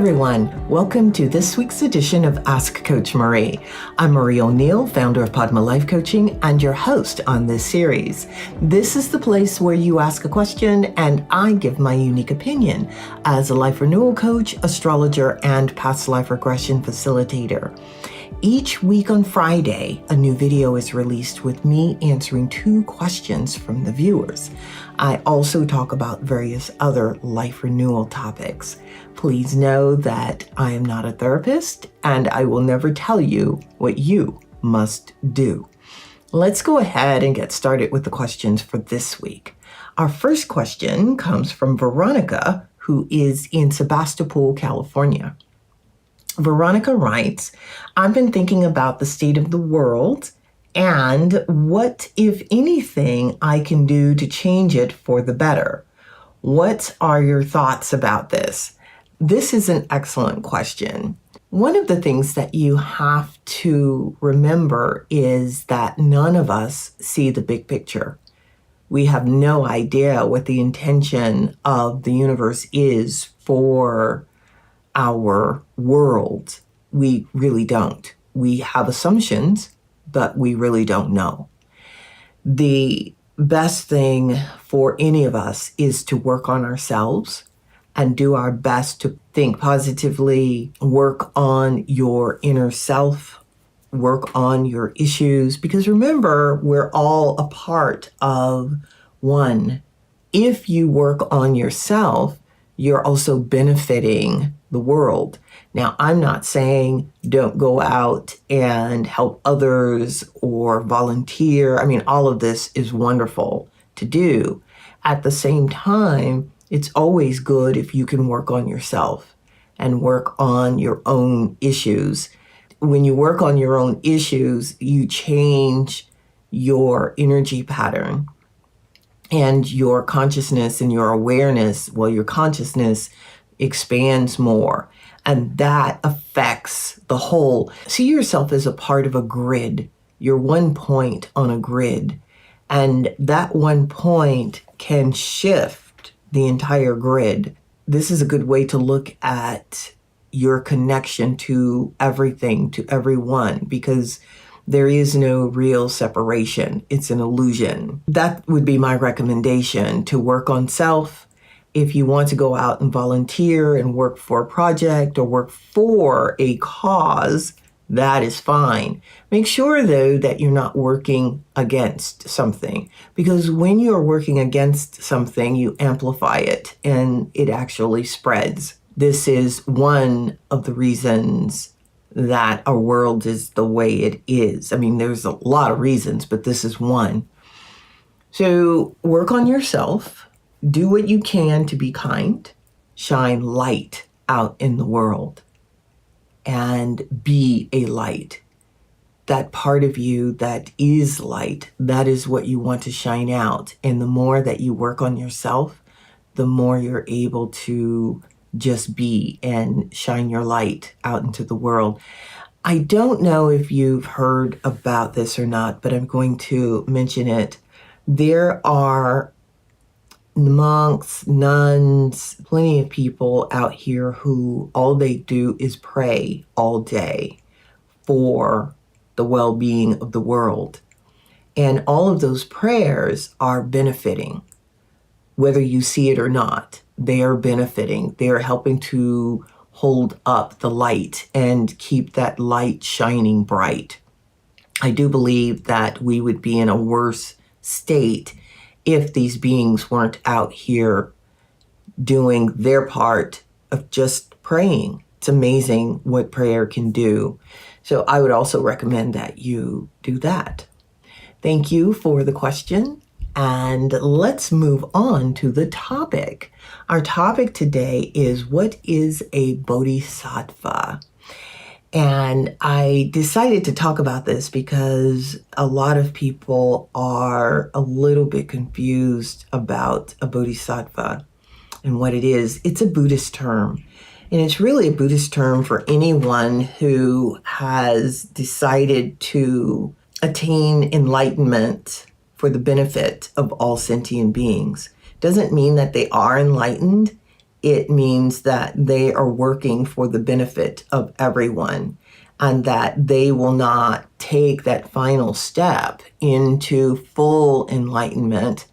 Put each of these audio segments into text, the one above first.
everyone. Welcome to this week's edition of Ask Coach Marie. I'm Marie O'Neill, founder of Padma Life Coaching and your host on this series. This is the place where you ask a question and I give my unique opinion as a life renewal coach, astrologer, and past life regression facilitator. Each week on Friday, a new video is released with me answering 2 questions from the viewers. I also talk about various other life renewal topics. Please know that I am not a therapist and I will never tell you what you must do. Let's go ahead and get started with the questions for this week. Our first question comes from Veronica, who is in Sebastopol, California. Veronica writes, I've been thinking about the state of the world and what, if anything, I can do to change it for the better. What are your thoughts about this? This is an excellent question. One of the things that you have to remember is that none of us see the big picture. We have no idea what the intention of the universe is for our world. We really don't. We have assumptions, but we really don't know. The best thing for any of us is to work on ourselves and do our best to think positively, work on your inner self, work on your issues, because remember, we're all a part of one. If you work on yourself, you're also benefiting the world. Now, I'm not saying don't go out and help others or volunteer. I mean, all of this is wonderful to do. At the same time, it's always good if you can work on yourself and work on your own issues. When you work on your own issues, you change your energy pattern and your consciousness and your awareness. Well, your consciousness expands more, and that affects the whole. See yourself as a part of a grid. You're one point on a grid, and that one point can shift the entire grid. This is a good way to look at your connection to everything, to everyone, because there is no real separation. It's an illusion. That would be my recommendation, to work on self. If you want to go out and volunteer and work for a project or work for a cause, that is fine. Make sure, though, that you're not working against something, because when you're working against something, you amplify it and it actually spreads. This is one of the reasons that our world is the way it is. I mean, there's a lot of reasons, but this is one. So work on yourself. Do what you can to be kind. Shine light out in the world and be a light. That part of you that is light, that is what you want to shine out. And the more that you work on yourself, the more you're able to just be and shine your light out into the world. I don't know if you've heard about this or not, but I'm going to mention it. There are monks, nuns, plenty of people out here who all they do is pray all day for the well-being of the world. And all of those prayers are benefiting, whether you see it or not. They are benefiting. They are helping to hold up the light and keep that light shining bright. I do believe that we would be in a worse state if these beings weren't out here doing their part of just praying. It's amazing what prayer can do. So I would also recommend that you do that. Thank you for the question. And let's move on to the topic. Our topic today is, what is a Bodhisattva? And I decided to talk about this because a lot of people are a little bit confused about a Bodhisattva and what it is. It's a Buddhist term. And it's really a Buddhist term for anyone who has decided to attain enlightenment for the benefit of all sentient beings. Doesn't mean that they are enlightened. it means that they are working for the benefit of everyone, and that they will not take that final step into full enlightenment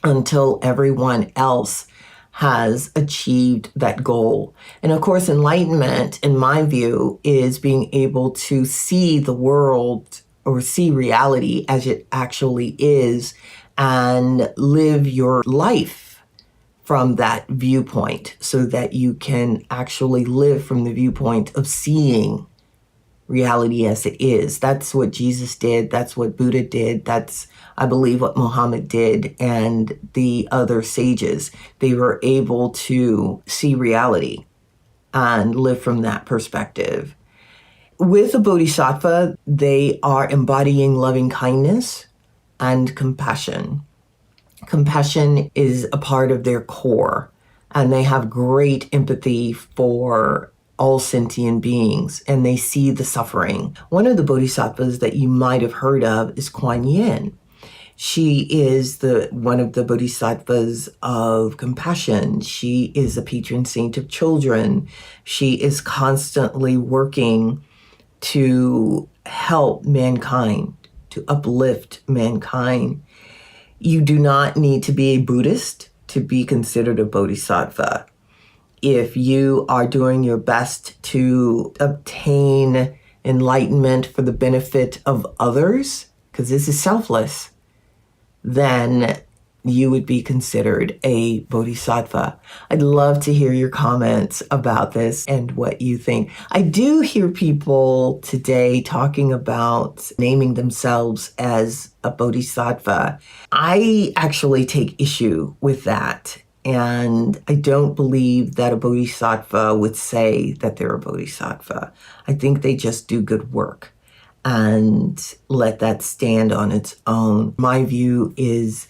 until everyone else has achieved that goal. And of course, enlightenment, in my view, is being able to see the world or see reality as it actually is and live your life from that viewpoint, so that you can actually live from the viewpoint of seeing reality as it is. That's what Jesus did. That's what Buddha did. That's, I believe, what Muhammad did, and the other sages. They were able to see reality and live from that perspective. With a bodhisattva, they are embodying loving kindness and compassion. Compassion is a part of their core, and they have great empathy for all sentient beings, and they see the suffering. One of the bodhisattvas that you might have heard of is Kuan Yin. She is one of the bodhisattvas of compassion. She is a patron saint of children. She is constantly working to help mankind, to uplift mankind. You do not need to be a Buddhist to be considered a bodhisattva. If you are doing your best to obtain enlightenment for the benefit of others, because this is selfless, then you would be considered a bodhisattva. I'd love to hear your comments about this and what you think. I do hear people today talking about naming themselves as a bodhisattva. I actually take issue with that. And I don't believe that a bodhisattva would say that they're a bodhisattva. I think they just do good work and let that stand on its own. My view is,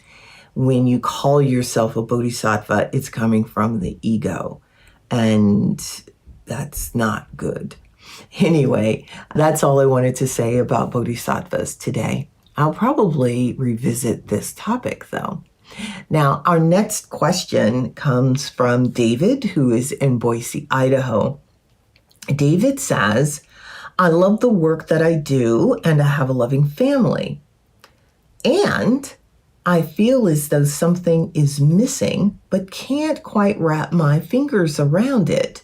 when you call yourself a bodhisattva, it's coming from the ego, and that's not good. Anyway, that's all I wanted to say about bodhisattvas today. I'll probably revisit this topic, though. Now, our next question comes from David, who is in Boise, Idaho. David says, I love the work that I do, and I have a loving family. And I feel as though something is missing, but can't quite wrap my fingers around it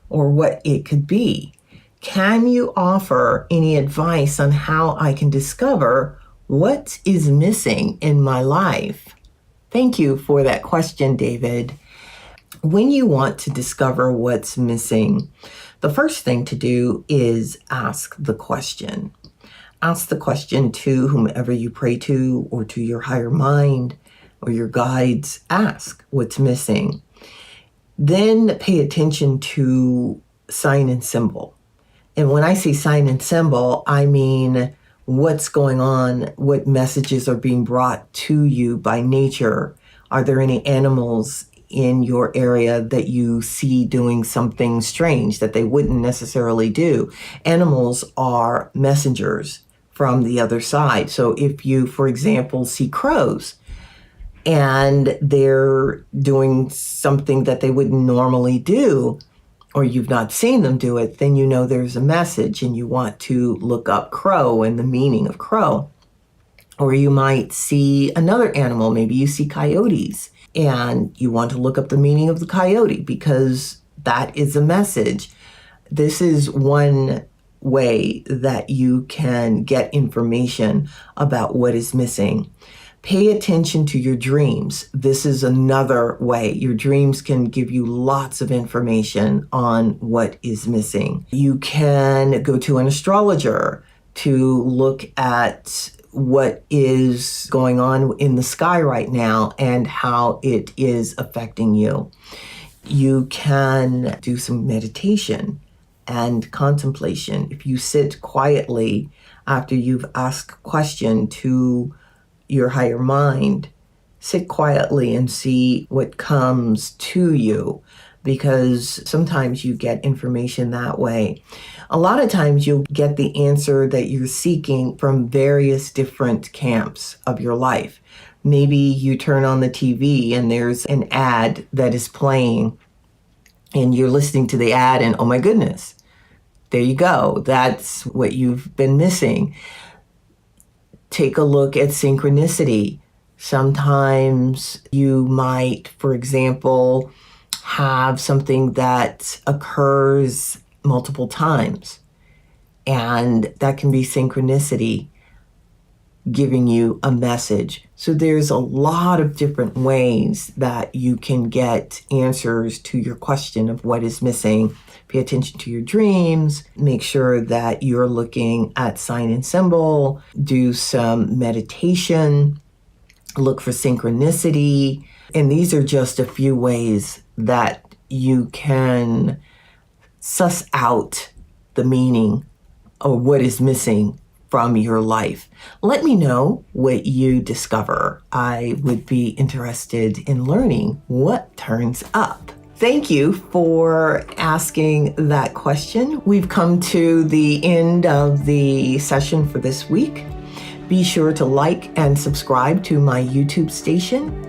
or what it could be. Can you offer any advice on how I can discover what is missing in my life? Thank you for that question, David. When you want to discover what's missing, the first thing to do is ask the question. Ask the question to whomever you pray to, or to your higher mind or your guides. Ask what's missing. Then pay attention to sign and symbol. And when I say sign and symbol, I mean what's going on, what messages are being brought to you by nature. Are there any animals in your area that you see doing something strange that they wouldn't necessarily do? Animals are messengers from the other side. So if you, for example, see crows and they're doing something that they wouldn't normally do, or you've not seen them do it, then you know there's a message and you want to look up crow and the meaning of crow. Or you might see another animal, maybe you see coyotes, and you want to look up the meaning of the coyote because that is a message. This is one way that you can get information about what is missing. Pay attention to your dreams. This is another way. Your dreams can give you lots of information on what is missing. You can go to an astrologer to look at what is going on in the sky right now and how it is affecting you. You can do some meditation and contemplation. If you sit quietly after you've asked a question to your higher mind, sit quietly and see what comes to you, because sometimes you get information that way. A lot of times you'll get the answer that you're seeking from various different camps of your life. Maybe you turn on the TV and there's an ad that is playing and you're listening to the ad and, oh my goodness, there you go. That's what you've been missing. Take a look at synchronicity. Sometimes you might, for example, have something that occurs multiple times, and that can be synchronicity giving you a message. So there's a lot of different ways that you can get answers to your question of what is missing. Pay attention to your dreams. Make sure that you're looking at sign and symbol. Do some meditation. Look for synchronicity. And these are just a few ways that you can suss out the meaning of what is missing from your life. Let me know what you discover. I would be interested in learning what turns up. Thank you for asking that question. We've come to the end of the session for this week. Be sure to like and subscribe to my YouTube station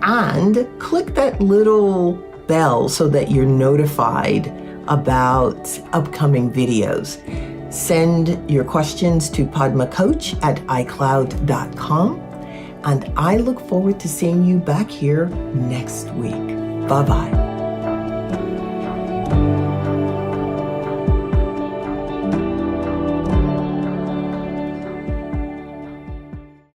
and click that little bell so that you're notified about upcoming videos. Send your questions to padmacoach@icloud.com, and I look forward to seeing you back here next week. Bye-bye.